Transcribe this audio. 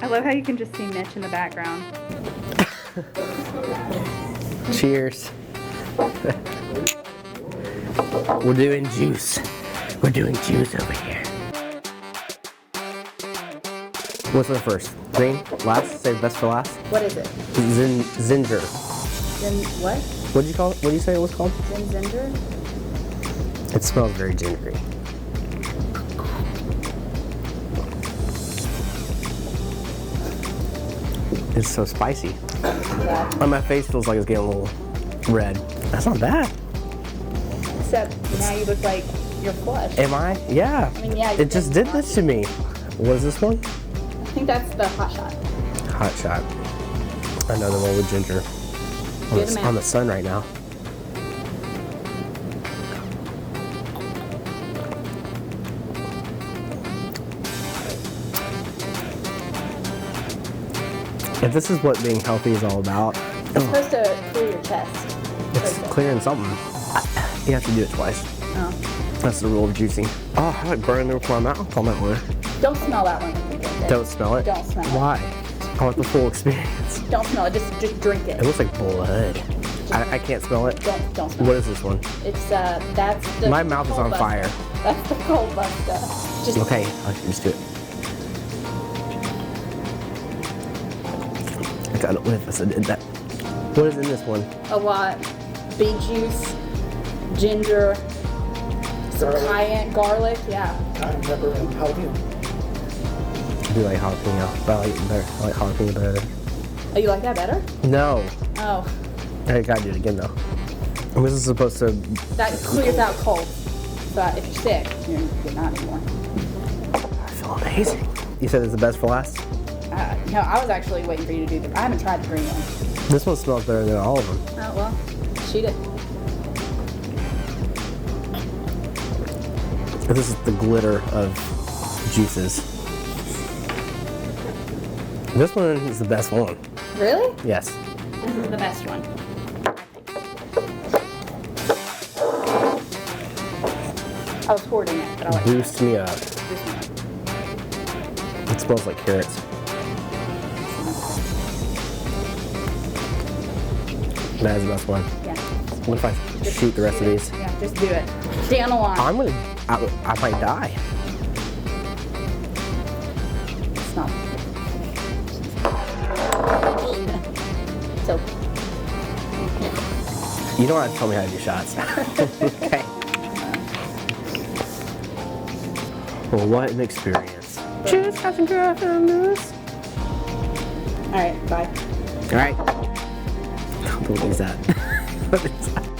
I love how you can just see Mitch in the background. Cheers. We're doing juice. We're doing juice over here. What's the first? Green? Last? Save best for last? What is it? Ginger. What? What'd you call it? What did you say it was called? Ginger? It smells very gingery. It's so spicy. And my face feels like it's getting a little red. That's not bad. Except now you look like you're flushed. Am I? Yeah. I mean, yeah. It just did this to me. What is this one? I think that's the hot shot. Hot shot. Another one with ginger. On the sun right now. If this is what being healthy is all about, It's supposed to clear your chest. it's clearing something. You have to do it twice. Oh. That's the rule of juicing. Oh, I like burning the roof of my mouth on that one. Don't smell that one. When you drink it. Don't smell it? Don't smell it. Why? I want the full experience. Don't smell it. Just drink it. It looks like blood. I can't smell it. Don't smell What it. is this one? It's that's the. My mouth is on cold fire. buster. That's the cold buster. Just Okay, I can just do it. I got it with us. I did that. What is in this one? a lot. Beet juice, ginger, some cayenne, garlic. Yeah. Cayenne pepper and jalapeno. I do like jalapeno, but I like it better. I like jalapeno better. Oh, you like that better? No. Oh, I gotta do it again though. And this is supposed to. that clears out cold. But if you're sick, you're not anymore. I feel amazing. You said it's the best for last? No, I was actually waiting for you to do the. I haven't tried the green one. This one smells better than all of them. Oh well, shoot it. This is the glitter of juices. This one is the best one. Really? Yes. This is the best one. I was hoarding it, but I like Boost me up. this one. It smells like carrots. That is the best one. Yeah. What if I shoot the rest of these? Yeah, just do it. Stay on the line. I might die. It's not. So, You don't have to tell me how to do shots. Okay. Well, what an experience. Cheers, guys and girls. all right, bye. All right. What is that? What is that?